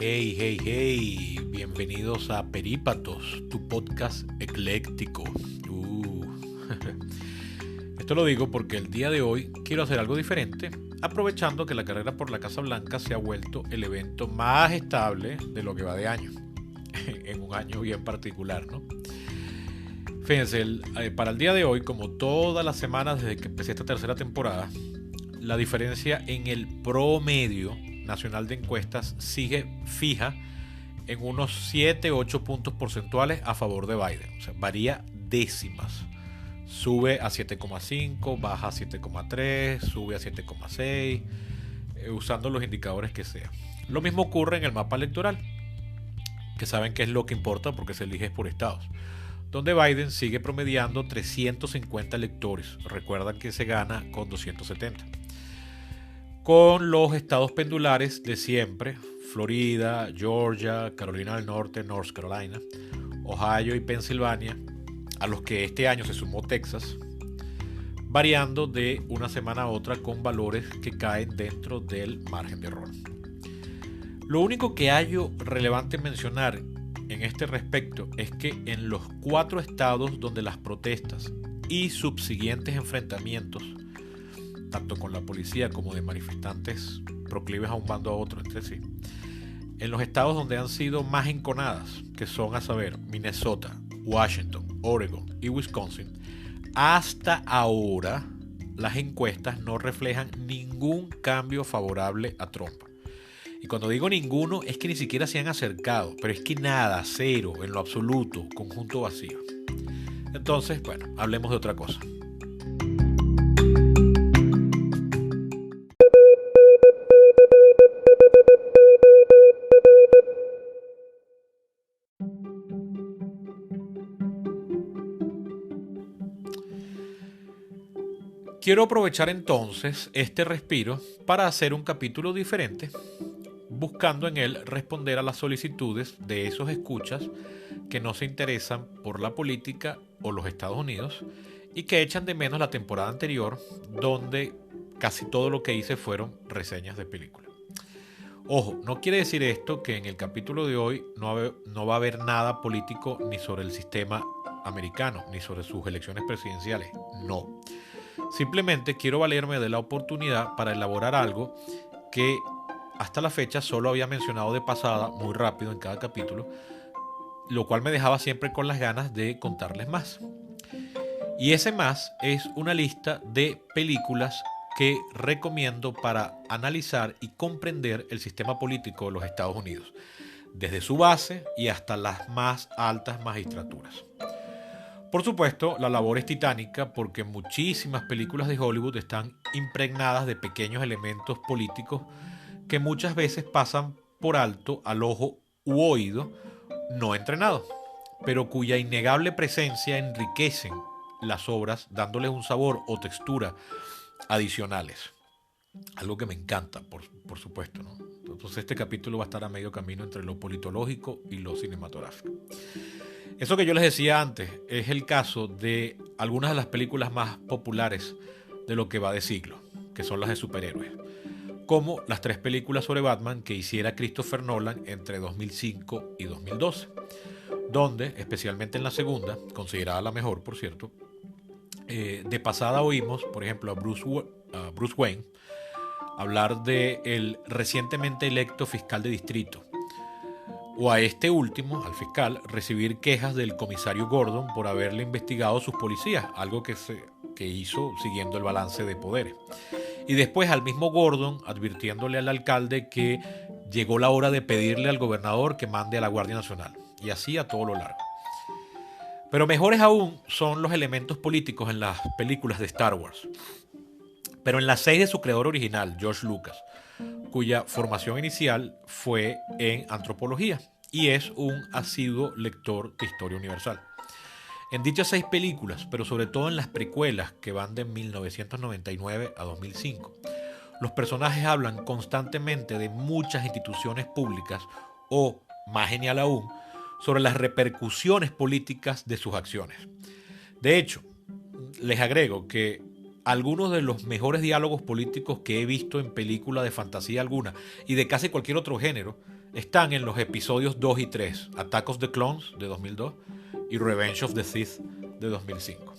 Hey, hey, hey, bienvenidos a Perípatos, tu podcast ecléctico. Esto lo digo porque el día de hoy quiero hacer algo diferente, aprovechando que la carrera por la Casa Blanca se ha vuelto el evento más estable de lo que va de año, en un año bien particular, ¿no? Fíjense, para el día de hoy, como todas las semanas desde que empecé esta tercera temporada, la diferencia en el promedio nacional de encuestas sigue fija en unos 7-8 puntos porcentuales a favor de Biden. O sea, varía décimas. Sube a 7,5, baja a 7,3, sube a 7,6, usando los indicadores que sea. Lo mismo ocurre en el mapa electoral, que saben que es lo que importa porque se elige por estados, donde Biden sigue promediando 350 electores. Recuerdan que se gana con 270. Con los estados pendulares de siempre, Florida, Georgia, Carolina del Norte, North Carolina, Ohio y Pensilvania, a los que este año se sumó Texas, variando de una semana a otra con valores que caen dentro del margen de error. Lo único que hallo relevante mencionar en este respecto es que en los 4 estados donde las protestas y subsiguientes enfrentamientos, tanto con la policía como de manifestantes proclives a un bando a otro entre sí, en los estados donde han sido más enconadas, que son a saber Minnesota, Washington, Oregon y Wisconsin, hasta ahora las encuestas no reflejan ningún cambio favorable a Trump. Y cuando digo ninguno es que ni siquiera se han acercado, pero es que nada, cero, en lo absoluto, conjunto vacío. Entonces, bueno, hablemos de otra cosa. Quiero aprovechar entonces este respiro para hacer un capítulo diferente, buscando en él responder a las solicitudes de esos escuchas que no se interesan por la política o los Estados Unidos y que echan de menos la temporada anterior, donde casi todo lo que hice fueron reseñas de películas. Ojo, no quiere decir esto que en el capítulo de hoy no va a haber nada político ni sobre el sistema americano, ni sobre sus elecciones presidenciales. No. Simplemente quiero valerme de la oportunidad para elaborar algo que hasta la fecha solo había mencionado de pasada, muy rápido en cada capítulo, lo cual me dejaba siempre con las ganas de contarles más. Y ese más es una lista de películas que recomiendo para analizar y comprender el sistema político de los Estados Unidos, desde su base y hasta las más altas magistraturas. Por supuesto, la labor es titánica porque muchísimas películas de Hollywood están impregnadas de pequeños elementos políticos que muchas veces pasan por alto al ojo u oído no entrenado, pero cuya innegable presencia enriquecen las obras dándoles un sabor o textura adicionales. Algo que me encanta, por supuesto, ¿no? Entonces este capítulo va a estar a medio camino entre lo politológico y lo cinematográfico. Eso que yo les decía antes es el caso de algunas de las películas más populares de lo que va de siglo, que son las de superhéroes, como las 3 películas sobre Batman que hiciera Christopher Nolan entre 2005 y 2012, donde, especialmente en la segunda, considerada la mejor, por cierto, de pasada oímos, por ejemplo, a Bruce Wayne hablar del recientemente electo fiscal de distrito, o a este último, al fiscal, recibir quejas del comisario Gordon por haberle investigado a sus policías, algo que hizo siguiendo el balance de poderes. Y después al mismo Gordon advirtiéndole al alcalde que llegó la hora de pedirle al gobernador que mande a la Guardia Nacional. Y así a todo lo largo. Pero mejores aún son los elementos políticos en las películas de Star Wars. Pero en las 6 de su creador original, George Lucas, cuya formación inicial fue en antropología y es un asiduo lector de historia universal. En dichas 6 películas, pero sobre todo en las precuelas que van de 1999 a 2005, los personajes hablan constantemente de muchas instituciones públicas o, más genial aún, sobre las repercusiones políticas de sus acciones. De hecho, les agrego que algunos de los mejores diálogos políticos que he visto en película de fantasía alguna y de casi cualquier otro género están en los episodios 2 y 3, Attack of the Clones de 2002 y Revenge of the Sith de 2005.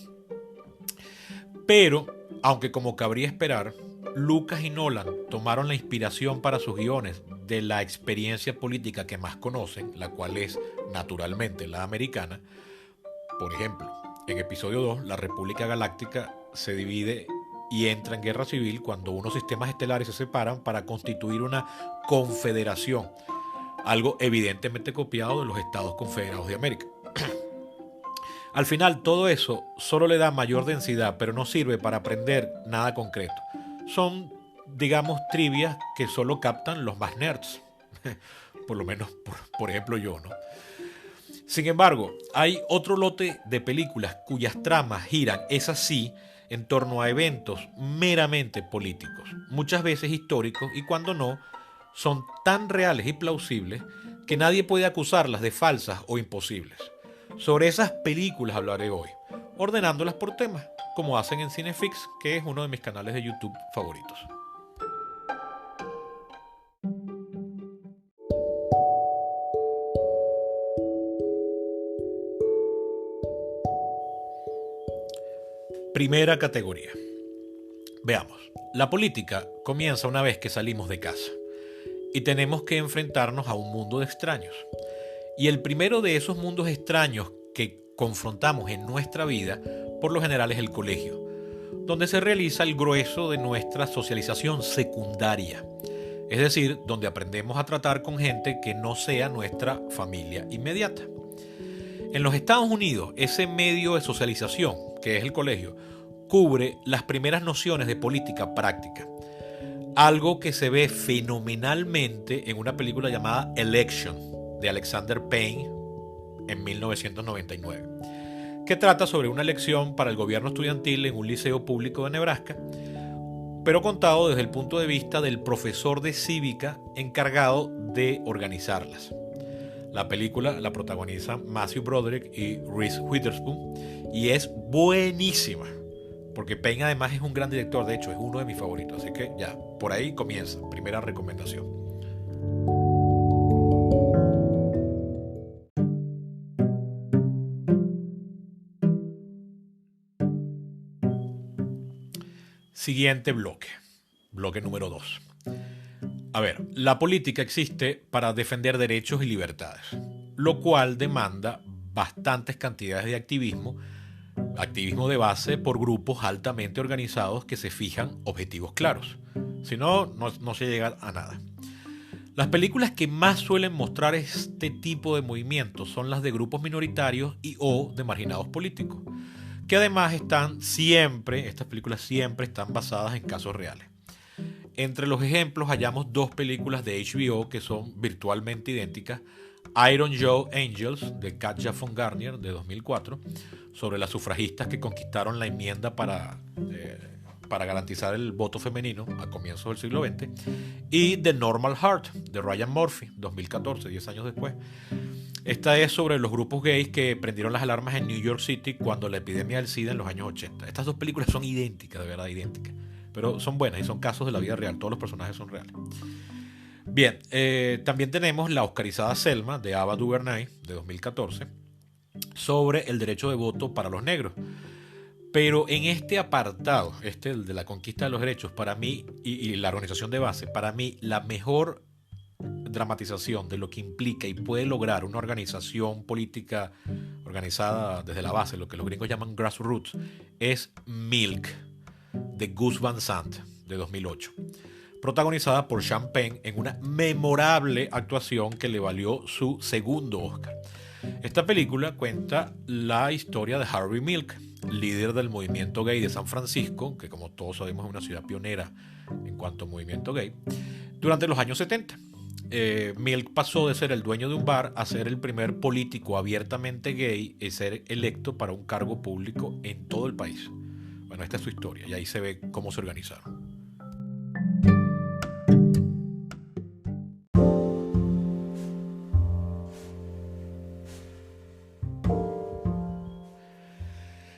Pero, aunque como cabría esperar, Lucas y Nolan tomaron la inspiración para sus guiones de la experiencia política que más conocen, la cual es naturalmente la americana. Por ejemplo, en episodio 2, la República Galáctica se divide y entra en guerra civil cuando unos sistemas estelares se separan para constituir una confederación, algo evidentemente copiado de los Estados Confederados de América. Al final, todo eso solo le da mayor densidad, pero no sirve para aprender nada concreto. Son, digamos, trivias que solo captan los más nerds. Por lo menos, por ejemplo, yo, ¿no? Sin embargo, hay otro lote de películas cuyas tramas giran, es así, en torno a eventos meramente políticos, muchas veces históricos, y cuando no, son tan reales y plausibles que nadie puede acusarlas de falsas o imposibles. Sobre esas películas hablaré hoy, ordenándolas por temas, como hacen en Cinefix, que es uno de mis canales de YouTube favoritos. Primera categoría. Veamos, la política comienza una vez que salimos de casa y tenemos que enfrentarnos a un mundo de extraños. Y el primero de esos mundos extraños que confrontamos en nuestra vida, por lo general, es el colegio, donde se realiza el grueso de nuestra socialización secundaria, es decir, donde aprendemos a tratar con gente que no sea nuestra familia inmediata. En los Estados Unidos, ese medio de socialización, que es el colegio, cubre las primeras nociones de política práctica, algo que se ve fenomenalmente en una película llamada Election, de Alexander Payne, en 1999, que trata sobre una elección para el gobierno estudiantil en un liceo público de Nebraska, pero contado desde el punto de vista del profesor de cívica encargado de organizarlas. La película la protagonizan Matthew Broderick y Reese Witherspoon y es buenísima, porque Payne además es un gran director, de hecho es uno de mis favoritos, así que ya, por ahí comienza, primera recomendación. Siguiente bloque, bloque número 2. A ver, la política existe para defender derechos y libertades, lo cual demanda bastantes cantidades de activismo de base por grupos altamente organizados que se fijan objetivos claros. Si no, no se llega a nada. Las películas que más suelen mostrar este tipo de movimientos son las de grupos minoritarios y o de marginados políticos, que además estas películas siempre están basadas en casos reales. Entre los ejemplos hallamos dos películas de HBO que son virtualmente idénticas: Iron Joe Angels, de Katja von Garnier, de 2004, sobre las sufragistas que conquistaron la enmienda para garantizar el voto femenino a comienzos del siglo XX, y The Normal Heart, de Ryan Murphy, 2014, 10 años después. Esta es sobre los grupos gays que prendieron las alarmas en New York City cuando la epidemia del SIDA en los años 80. Estas dos películas son idénticas, de verdad idénticas, pero son buenas y son casos de la vida real, todos los personajes son reales. Bien, también tenemos la oscarizada Selma, de Ava DuVernay, de 2014, sobre el derecho de voto para los negros. Pero en este apartado, el de la conquista de los derechos, para mí, y la organización de base, para mí la mejor dramatización de lo que implica y puede lograr una organización política organizada desde la base, lo que los gringos llaman grassroots, es Milk, de Gus Van Sant, de 2008, protagonizada por Sean Penn en una memorable actuación que le valió su segundo Oscar. Esta película cuenta la historia de Harvey Milk, líder del movimiento gay de San Francisco, que como todos sabemos es una ciudad pionera en cuanto a movimiento gay, durante los años 70. Milk pasó de ser el dueño de un bar a ser el primer político abiertamente gay y ser electo para un cargo público en todo el país. Bueno, esta es su historia y ahí se ve cómo se organizaron.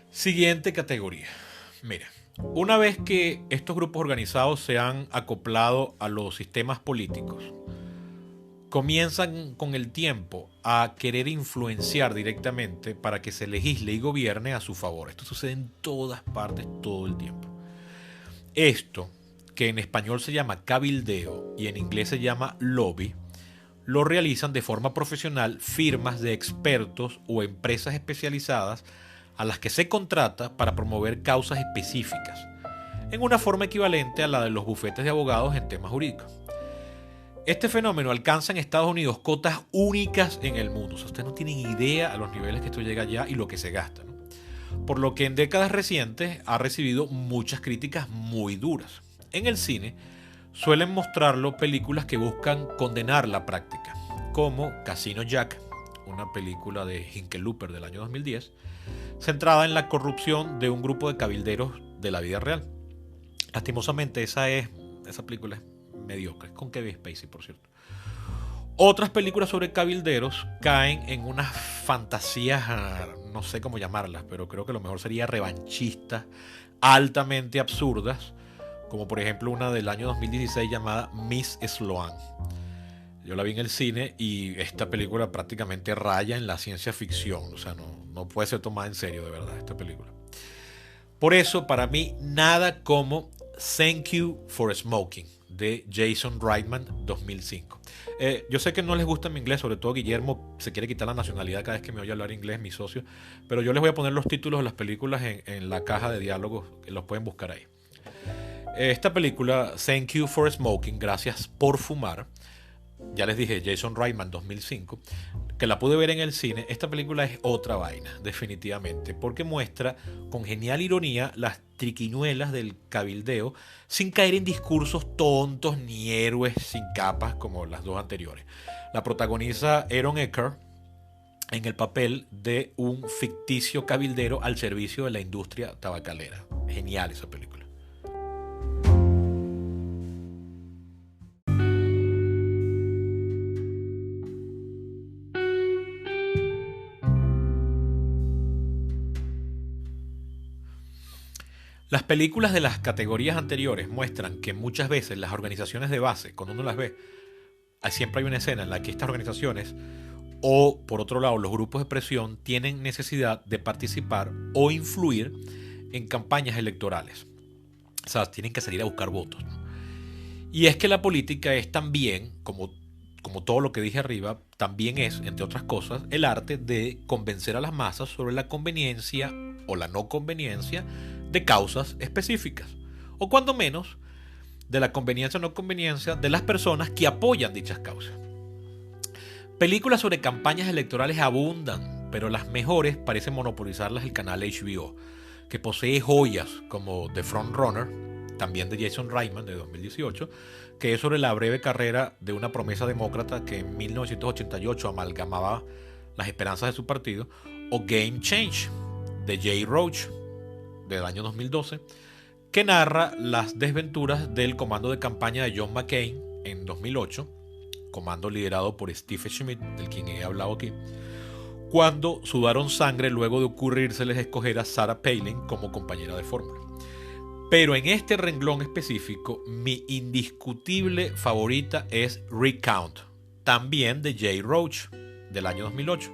Siguiente categoría. Mira, Una vez que estos grupos organizados se han acoplado a los sistemas políticos, comienzan con el tiempo a querer influenciar directamente para que se legisle y gobierne a su favor. Esto sucede en todas partes todo el tiempo. Esto, que en español se llama cabildeo y en inglés se llama lobby, lo realizan de forma profesional firmas de expertos o empresas especializadas a las que se contrata para promover causas específicas, en una forma equivalente a la de los bufetes de abogados en temas jurídicos. Este fenómeno alcanza en Estados Unidos cotas únicas en el mundo. O sea, ustedes no tienen idea a los niveles que esto llega allá y lo que se gasta, ¿no? Por lo que en décadas recientes ha recibido muchas críticas muy duras. En el cine suelen mostrarlo películas que buscan condenar la práctica, como Casino Jack, una película de Hickenlooper del año 2010, centrada en la corrupción de un grupo de cabilderos de la vida real. Lastimosamente esa película es mediocre, con Kevin Spacey, por cierto. Otras películas sobre cabilderos caen en unas fantasías, no sé cómo llamarlas, pero creo que lo mejor sería revanchistas, altamente absurdas, como por ejemplo una del año 2016 llamada Miss Sloan. Yo la vi en el cine y esta película prácticamente raya en la ciencia ficción, o sea, no puede ser tomada en serio de verdad esta película. Por eso, para mí, nada como Thank You for Smoking, de Jason Reitman, 2005. Yo sé que no les gusta mi inglés, sobre todo Guillermo se quiere quitar la nacionalidad cada vez que me oye hablar inglés, mi socio, pero yo les voy a poner los títulos de las películas en la caja de diálogos, que los pueden buscar ahí. Esta película, Thank You for Smoking, gracias por fumar, ya les dije, Jason Reitman, 2005, que la pude ver en el cine. Esta película es otra vaina, definitivamente, porque muestra con genial ironía las triquiñuelas del cabildeo sin caer en discursos tontos ni héroes sin capas como las dos anteriores. La protagoniza Aaron Eckhart en el papel de un ficticio cabildero al servicio de la industria tabacalera. Genial esa película. Las películas de las categorías anteriores muestran que muchas veces las organizaciones de base, cuando uno las ve, siempre hay una escena en la que estas organizaciones o, por otro lado, los grupos de presión tienen necesidad de participar o influir en campañas electorales. O sea, tienen que salir a buscar votos, ¿no? Y es que la política es también, como todo lo que dije arriba, también es, entre otras cosas, el arte de convencer a las masas sobre la conveniencia o la no conveniencia de causas específicas, o cuando menos de la conveniencia o no conveniencia de las personas que apoyan dichas causas. Películas sobre campañas electorales abundan, pero las mejores parecen monopolizarlas el canal HBO, que posee joyas como The Frontrunner, también de Jason Reitman de 2018, que es sobre la breve carrera de una promesa demócrata que en 1988 amalgamaba las esperanzas de su partido, o Game Change de Jay Roach del año 2012, que narra las desventuras del comando de campaña de John McCain en 2008, comando liderado por Steve Schmidt, del quien he hablado aquí, cuando sudaron sangre luego de ocurrírseles escoger a Sarah Palin como compañera de fórmula. Pero en este renglón específico, mi indiscutible favorita es Recount, también de Jay Roach, del año 2008,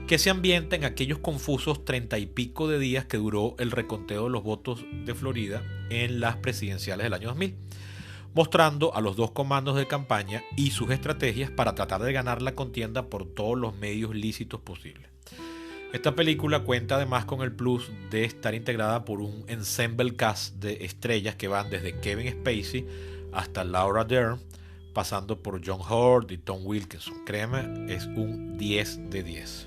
que se ambienta en aquellos confusos 30 y pico de días que duró el reconteo de los votos de Florida en las presidenciales del año 2000, mostrando a los dos comandos de campaña y sus estrategias para tratar de ganar la contienda por todos los medios lícitos posibles. Esta película cuenta además con el plus de estar integrada por un ensemble cast de estrellas que van desde Kevin Spacey hasta Laura Dern, pasando por John Hurt y Tom Wilkinson. Créeme, es un 10 de 10.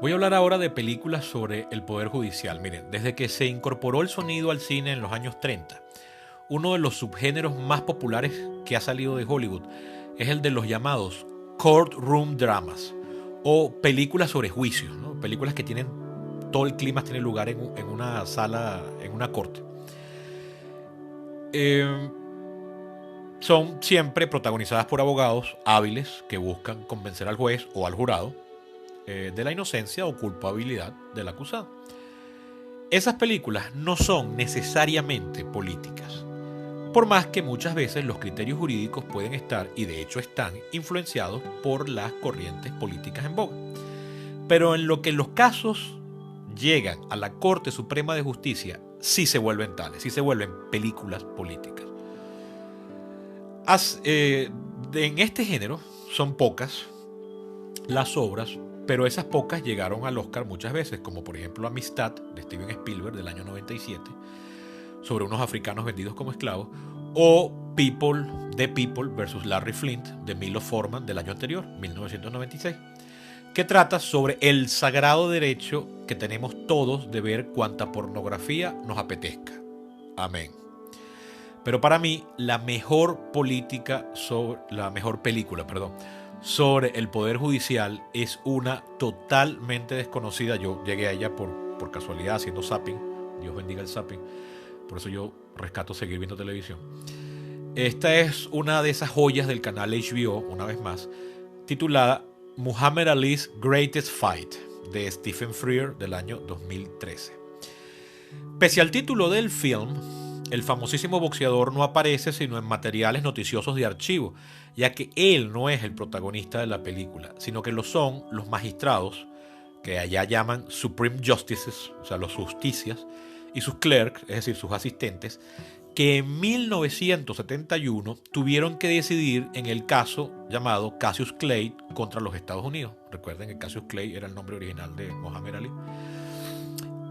Voy a hablar ahora de películas sobre el Poder Judicial. Miren, desde que se incorporó el sonido al cine en los años 30, uno de los subgéneros más populares que ha salido de Hollywood es el de los llamados courtroom dramas o películas sobre juicios, ¿no? Películas que tienen todo el clima tiene lugar en una sala, en una corte. son siempre protagonizadas por abogados hábiles que buscan convencer al juez o al jurado de la inocencia o culpabilidad del acusado. Esas películas no son necesariamente políticas, por más que muchas veces los criterios jurídicos pueden estar, y de hecho están, influenciados por las corrientes políticas en boga. Pero en lo que los casos llegan a la Corte Suprema de Justicia, sí se vuelven tales, sí se vuelven películas políticas. En este género son pocas las obras, pero esas pocas llegaron al Oscar muchas veces, como por ejemplo Amistad, de Steven Spielberg, del año 97, sobre unos africanos vendidos como esclavos, o The People versus Larry Flint, de Milos Forman, del año anterior, 1996, que trata sobre el sagrado derecho que tenemos todos de ver cuanta pornografía nos apetezca. Amén. Pero para mí, la mejor película, sobre el Poder Judicial es una totalmente desconocida. Yo llegué a ella por casualidad haciendo zapping. Dios bendiga el zapping. Por eso yo rescato seguir viendo televisión. Esta es una de esas joyas del canal HBO, una vez más, titulada Muhammad Ali's Greatest Fight, de Stephen Frears, del año 2013. Pese al título del film, el famosísimo boxeador no aparece sino en materiales noticiosos de archivo, ya que él no es el protagonista de la película, sino que lo son los magistrados, que allá llaman Supreme Justices, o sea, los justicias, y sus clerks, es decir, sus asistentes, que en 1971 tuvieron que decidir en el caso llamado Cassius Clay contra los Estados Unidos. Recuerden que Cassius Clay era el nombre original de Muhammad Ali.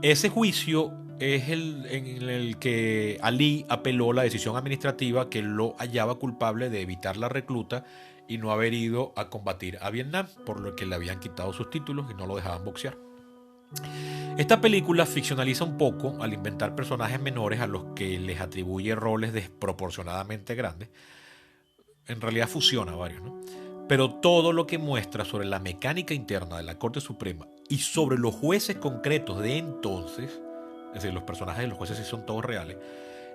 Ese juicio es en el que Ali apeló la decisión administrativa que lo hallaba culpable de evitar la recluta y no haber ido a combatir a Vietnam, por lo que le habían quitado sus títulos y no lo dejaban boxear. Esta película ficcionaliza un poco al inventar personajes menores a los que les atribuye roles desproporcionadamente grandes. En realidad fusiona varios, ¿no? Pero todo lo que muestra sobre la mecánica interna de la Corte Suprema y sobre los jueces concretos de entonces, es decir, los personajes de los jueces sí son todos reales,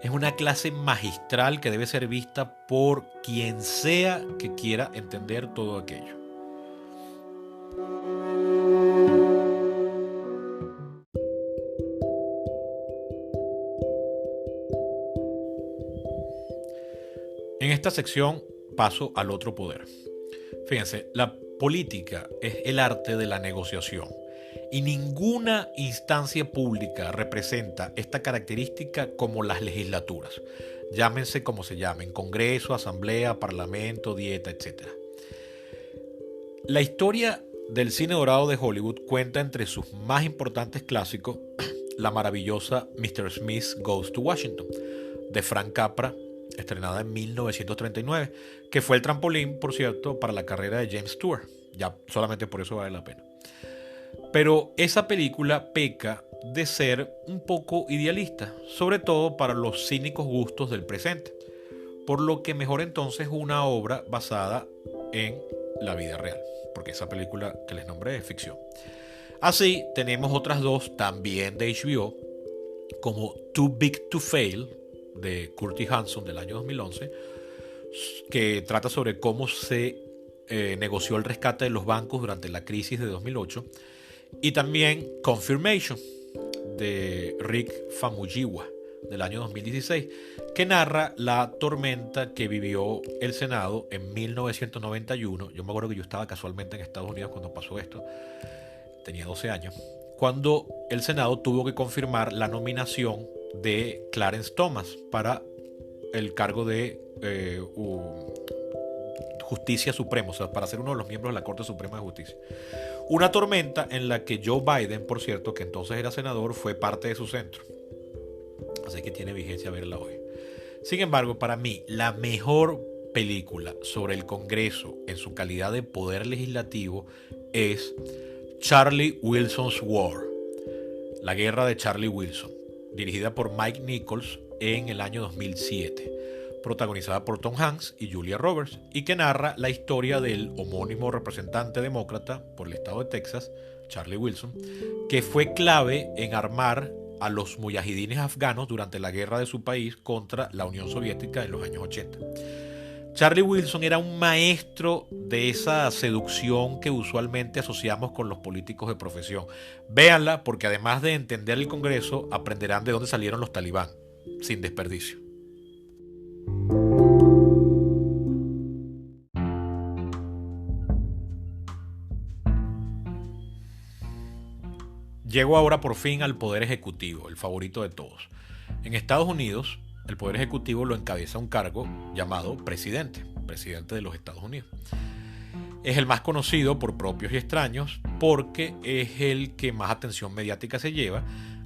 es una clase magistral que debe ser vista por quien sea que quiera entender todo aquello. En esta sección paso al otro poder. Fíjense, la política es el arte de la negociación y ninguna instancia pública representa esta característica como las legislaturas. Llámense como se llamen, Congreso, Asamblea, Parlamento, Dieta, etc. La historia del cine dorado de Hollywood cuenta entre sus más importantes clásicos la maravillosa Mr. Smith Goes to Washington, de Frank Capra, estrenada en 1939, que fue el trampolín, por cierto, para la carrera de James Stewart. Ya solamente por eso vale la pena. Pero esa película peca de ser un poco idealista, sobre todo para los cínicos gustos del presente, por lo que mejor entonces una obra basada en la vida real, porque esa película que les nombré es ficción. Así tenemos otras dos también de HBO, como Too Big to Fail, de Curtis Hanson, del año 2011, que trata sobre cómo se negoció el rescate de los bancos durante la crisis de 2008, y también Confirmation, de Rick Famuyiwa, del año 2016, que narra la tormenta que vivió el Senado en 1991. Yo me acuerdo que yo estaba casualmente en Estados Unidos cuando pasó esto, tenía 12 años, cuando el Senado tuvo que confirmar la nominación de Clarence Thomas para el cargo de Justicia Suprema, o sea, para ser uno de los miembros de la Corte Suprema de Justicia. Una tormenta en la que Joe Biden, por cierto, que entonces era senador, fue parte de su centro. Así que tiene vigencia verla hoy. Sin embargo, para mí, la mejor película sobre el Congreso en su calidad de poder legislativo es Charlie Wilson's War, la guerra de Charlie Wilson, dirigida por Mike Nichols en el año 2007, protagonizada por Tom Hanks y Julia Roberts, y que narra la historia del homónimo representante demócrata por el estado de Texas, Charlie Wilson, que fue clave en armar a los muyahidines afganos durante la guerra de su país contra la Unión Soviética en los años 80. Charlie Wilson era un maestro de esa seducción que usualmente asociamos con los políticos de profesión. Véanla porque además de entender el Congreso, aprenderán de dónde salieron los talibán, sin desperdicio. Llego ahora por fin al Poder Ejecutivo, el favorito de todos. En Estados Unidos, el Poder Ejecutivo lo encabeza un cargo llamado presidente de los Estados Unidos. Es el más conocido por propios y extraños porque es el que más atención mediática se lleva,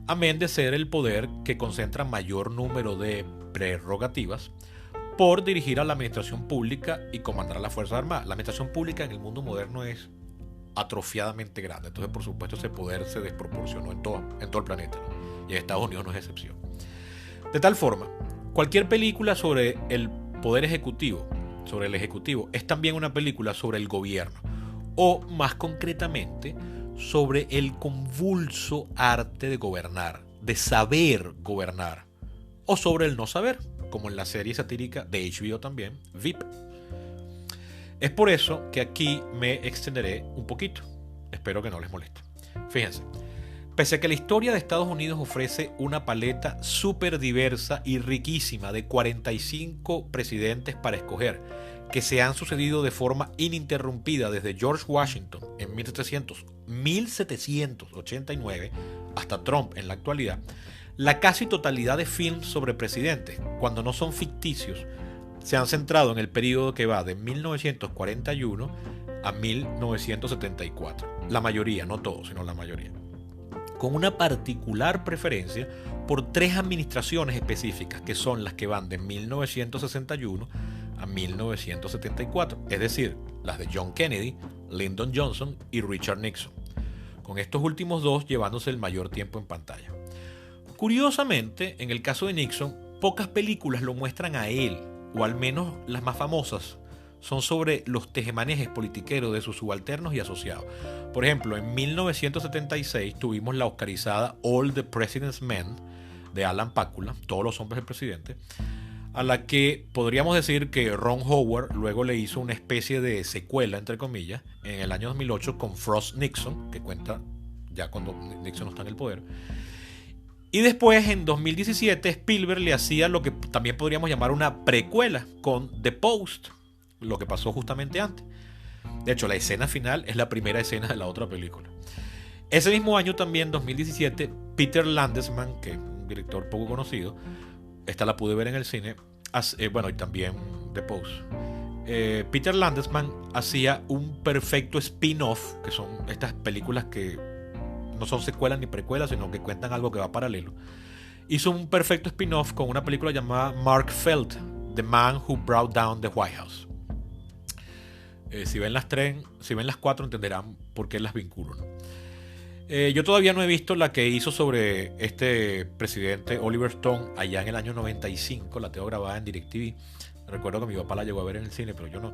amén de ser el poder que concentra mayor número de prerrogativas por dirigir a la administración pública y comandar a las Fuerzas Armadas. La administración pública en el mundo moderno es atrofiadamente grande, entonces por supuesto ese poder se desproporcionó en todo el planeta, ¿no? Y en Estados Unidos no es excepción. De tal forma, cualquier película sobre el poder ejecutivo, sobre el ejecutivo, es también una película sobre el gobierno, o más concretamente, sobre el convulso arte de gobernar, de saber gobernar, o sobre el no saber, como en la serie satírica de HBO también, VIP. Es por eso que aquí me extenderé un poquito. Espero que no les moleste. Fíjense, pese a que la historia de Estados Unidos ofrece una paleta súper diversa y riquísima de 45 presidentes para escoger, que se han sucedido de forma ininterrumpida desde George Washington en 1789 hasta Trump en la actualidad, la casi totalidad de films sobre presidentes, cuando no son ficticios, se han centrado en el periodo que va de 1941 a 1974. La mayoría, no todos, sino la mayoría. Con una particular preferencia por tres administraciones específicas, que son las que van de 1961 a 1974, es decir, las de John Kennedy, Lyndon Johnson y Richard Nixon, con estos últimos dos llevándose el mayor tiempo en pantalla. Curiosamente, en el caso de Nixon, pocas películas lo muestran a él, o al menos las más famosas, son sobre los tejemanejes politiqueros de sus subalternos y asociados. Por ejemplo, en 1976 tuvimos la oscarizada All the President's Men de Alan Pakula, Todos los hombres del presidente, a la que podríamos decir que Ron Howard luego le hizo una especie de secuela, entre comillas, en el año 2008 con Frost Nixon, que cuenta ya cuando Nixon no está en el poder. Y después, en 2017, Spielberg le hacía lo que también podríamos llamar una precuela con The Post, lo que pasó justamente antes. De hecho, la escena final es la primera escena de la otra película. Ese mismo año también, 2017, Peter Landesman, que es un director poco conocido, esta la pude ver en el cine, y también The Post. Peter Landesman hacía un perfecto spin-off, que son estas películas que no son secuelas ni precuelas, sino que cuentan algo que va paralelo. Hizo un perfecto spin-off con una película llamada Mark Felt, The Man Who Brought Down the White House. Si ven las cuatro entenderán por qué las vinculo, ¿no? Yo todavía no he visto la que hizo sobre este presidente Oliver Stone allá en el año 95, la tengo grabada en DirecTV. Recuerdo que mi papá la llegó a ver en el cine, pero yo no.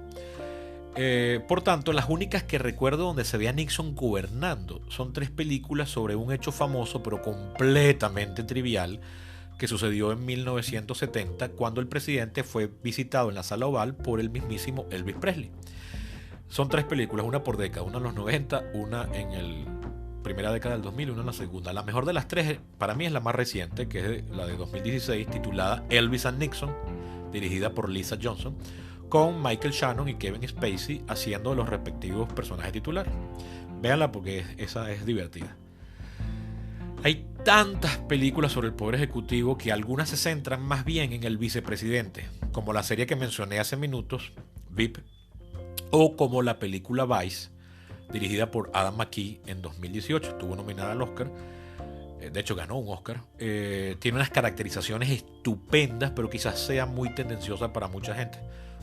Por tanto, las únicas que recuerdo donde se ve a Nixon gobernando son tres películas sobre un hecho famoso pero completamente trivial que sucedió en 1970 cuando el presidente fue visitado en la Sala Oval por el mismísimo Elvis Presley. Son tres películas, una por década, una en los 90, una en la primera década del 2000 y una en la segunda. La mejor de las tres para mí es la más reciente, que es la de 2016, titulada Elvis and Nixon, dirigida por Lisa Johnson, con Michael Shannon y Kevin Spacey haciendo los respectivos personajes titulares. Véanla porque esa es divertida. Hay tantas películas sobre el poder ejecutivo que algunas se centran más bien en el vicepresidente, como la serie que mencioné hace minutos, VIP, o como la película Vice, dirigida por Adam McKay en 2018. Estuvo nominada al Oscar. De hecho ganó un Oscar. Tiene unas caracterizaciones estupendas, pero quizás sea muy tendenciosa para mucha gente,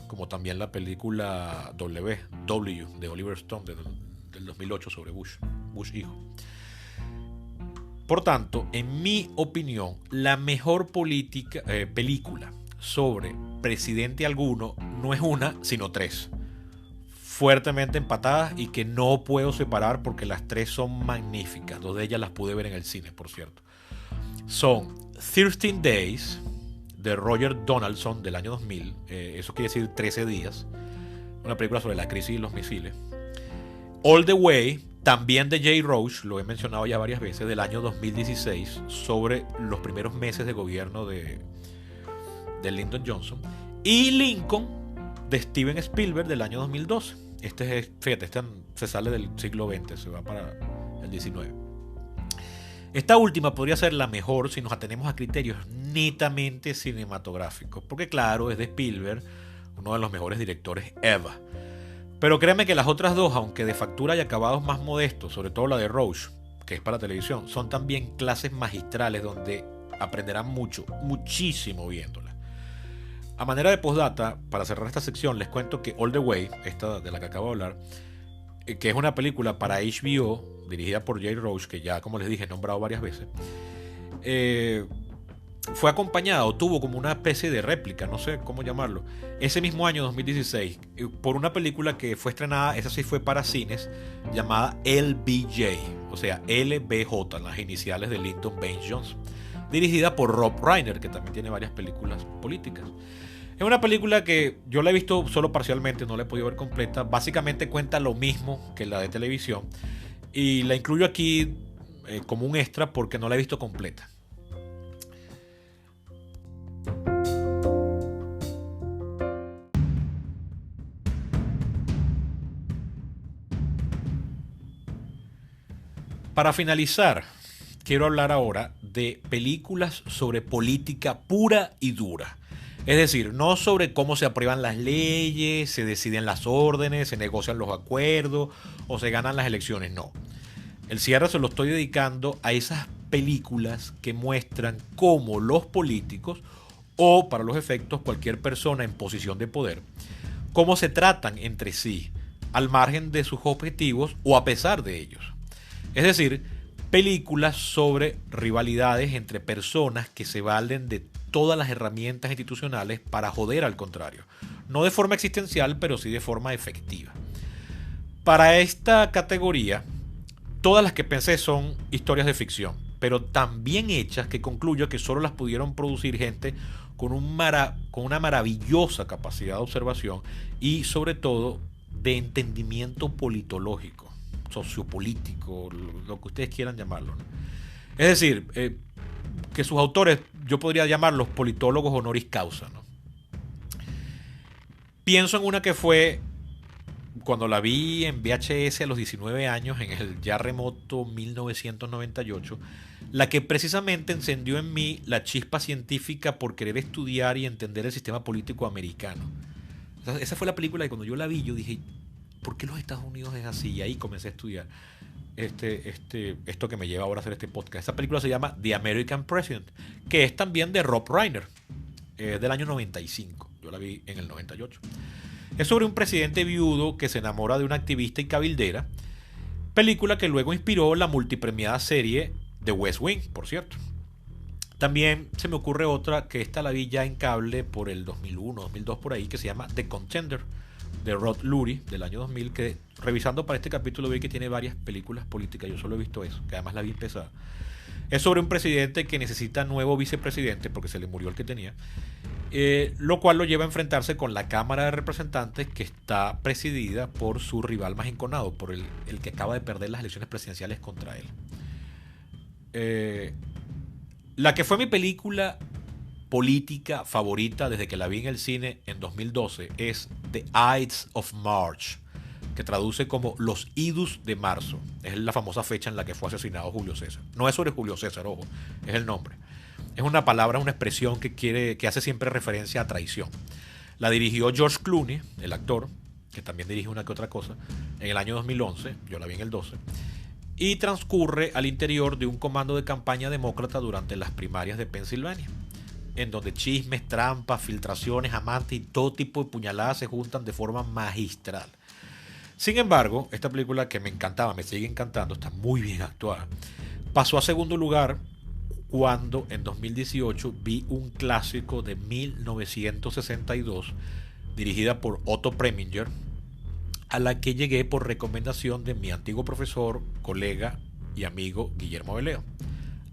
como también la película W de Oliver Stone del 2008 sobre Bush hijo. Por tanto, en mi opinión, la mejor película sobre presidente alguno no es una, sino tres, fuertemente empatadas y que no puedo separar porque las tres son magníficas. Dos de ellas las pude ver en el cine, por cierto. Son 13 Days de Roger Donaldson del año 2000, eso quiere decir 13 días, una película sobre la crisis de los misiles. All the Way, también de Jay Roach, lo he mencionado ya varias veces, del año 2016, sobre los primeros meses de gobierno de Lyndon Johnson. Y Lincoln, de Steven Spielberg, del año 2012. Fíjate, este se sale del siglo XX, se va para el XIX. Esta última podría ser la mejor si nos atenemos a criterios netamente cinematográficos, porque claro, es de Spielberg, uno de los mejores directores ever. Pero créanme que las otras dos, aunque de factura y acabados más modestos, sobre todo la de Roach, que es para televisión, son también clases magistrales donde aprenderán mucho, muchísimo viéndolas. A manera de postdata, para cerrar esta sección, les cuento que All the Way, esta de la que acabo de hablar, que es una película para HBO, dirigida por Jay Roach, que ya, como les dije, he nombrado varias veces, fue acompañado, tuvo como una especie de réplica, no sé cómo llamarlo, ese mismo año 2016, por una película que fue estrenada, esa sí fue para cines, llamada LBJ, o sea, LBJ, las iniciales de Lyndon Baines Johnson, dirigida por Rob Reiner, que también tiene varias películas políticas. Es una película que yo la he visto solo parcialmente, no la he podido ver completa. Básicamente cuenta lo mismo que la de televisión. Y la incluyo aquí como un extra porque no la he visto completa. Para finalizar, quiero hablar ahora de películas sobre política pura y dura. Es decir, no sobre cómo se aprueban las leyes, se deciden las órdenes, se negocian los acuerdos o se ganan las elecciones, no. El cierre se lo estoy dedicando a esas películas que muestran cómo los políticos, o para los efectos cualquier persona en posición de poder, cómo se tratan entre sí, al margen de sus objetivos o a pesar de ellos. Es decir, películas sobre rivalidades entre personas que se valen de todas las herramientas institucionales para joder al contrario. No de forma existencial, pero sí de forma efectiva. Para esta categoría, todas las que pensé son historias de ficción, pero tan bien hechas que concluyo que solo las pudieron producir gente con una maravillosa capacidad de observación y sobre todo de entendimiento politológico, sociopolítico, lo que ustedes quieran llamarlo, ¿no? Es decir, que sus autores yo podría llamarlos politólogos honoris causa, ¿no? Pienso en una que fue cuando la vi en VHS a los 19 años, en el ya remoto 1998, la que precisamente encendió en mí la chispa científica por querer estudiar y entender el sistema político americano. Esa fue la película que cuando yo la vi yo dije, ¿por qué los Estados Unidos es así? Y ahí comencé a estudiar esto que me lleva ahora a hacer este podcast. Esta película se llama The American President, que es también de Rob Reiner, del año 95. Yo la vi en el 98. Es sobre un presidente viudo que se enamora de una activista y cabildera, película que luego inspiró la multipremiada serie The West Wing, por cierto. También se me ocurre otra que esta la vi ya en cable por el 2001, 2002 por ahí, que se llama The Contender, de Rod Lurie, del año 2000, que revisando para este capítulo vi que tiene varias películas políticas. Yo solo he visto eso, que además la vi empezada. Es sobre un presidente que necesita nuevo vicepresidente porque se le murió el que tenía, lo cual lo lleva a enfrentarse con la Cámara de Representantes, que está presidida por su rival más enconado, por el que acaba de perder las elecciones presidenciales contra él. La que fue mi película política favorita desde que la vi en el cine en 2012 es The Ides of March, que traduce como Los Idus de Marzo. Es la famosa fecha en la que fue asesinado Julio César. No es sobre Julio César, ojo, es el nombre. Es una palabra, una expresión que hace siempre referencia a traición. La dirigió George Clooney, el actor, que también dirige una que otra cosa, en el año 2011, yo la vi en el 12, y transcurre al interior de un comando de campaña demócrata durante las primarias de Pensilvania, en donde chismes, trampas, filtraciones, amantes y todo tipo de puñaladas se juntan de forma magistral. Sin embargo, esta película que me encantaba, me sigue encantando, está muy bien actuada, pasó a segundo lugar cuando en 2018 vi un clásico de 1962 dirigida por Otto Preminger, a la que llegué por recomendación de mi antiguo profesor, colega y amigo Guillermo Veleo.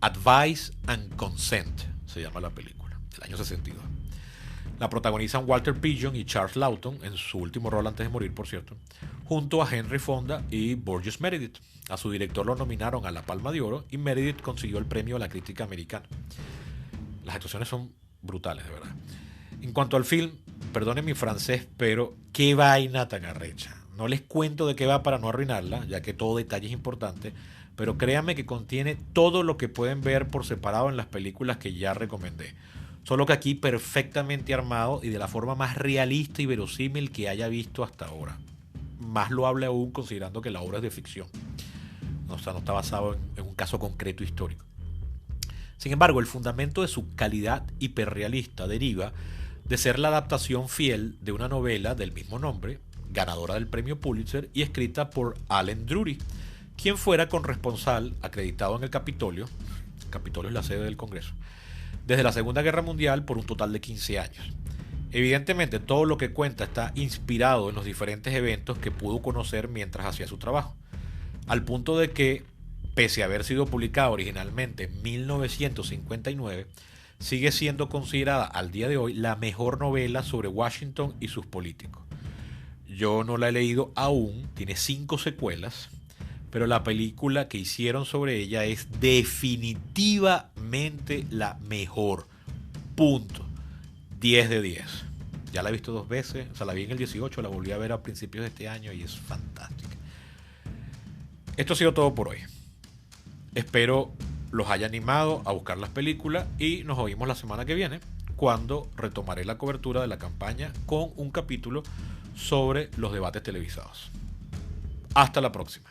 Advice and Consent se llama la película. el año 62. La protagonizan Walter Pidgeon y Charles Lawton, en su último rol antes de morir, por cierto, junto a Henry Fonda y Burgess Meredith. A su director lo nominaron a la Palma de Oro y Meredith consiguió el premio a la crítica americana. Las actuaciones son brutales, de verdad. En cuanto al film, perdone mi francés, pero qué vaina tan arrecha. No les cuento de qué va para no arruinarla, ya que todo detalle es importante, pero créanme que contiene todo lo que pueden ver por separado en las películas que ya recomendé. Solo que aquí perfectamente armado y de la forma más realista y verosímil que haya visto hasta ahora. Más loable aún considerando que la obra es de ficción. O sea, no está basado en un caso concreto histórico. Sin embargo, el fundamento de su calidad hiperrealista deriva de ser la adaptación fiel de una novela del mismo nombre, ganadora del premio Pulitzer y escrita por Allen Drury, quien fuera corresponsal acreditado en el Capitolio es la sede del Congreso, desde la Segunda Guerra Mundial por un total de 15 años. Evidentemente, todo lo que cuenta está inspirado en los diferentes eventos que pudo conocer mientras hacía su trabajo, al punto de que, pese a haber sido publicada originalmente en 1959, sigue siendo considerada al día de hoy la mejor novela sobre Washington y sus políticos. Yo no la he leído aún, tiene 5 secuelas, pero la película que hicieron sobre ella es definitivamente la mejor. Punto. 10 de 10. Ya la he visto 2 veces, o sea, la vi en el 18, la volví a ver a principios de este año y es fantástica. Esto ha sido todo por hoy. Espero los haya animado a buscar las películas y nos oímos la semana que viene, cuando retomaré la cobertura de la campaña con un capítulo sobre los debates televisados. Hasta la próxima.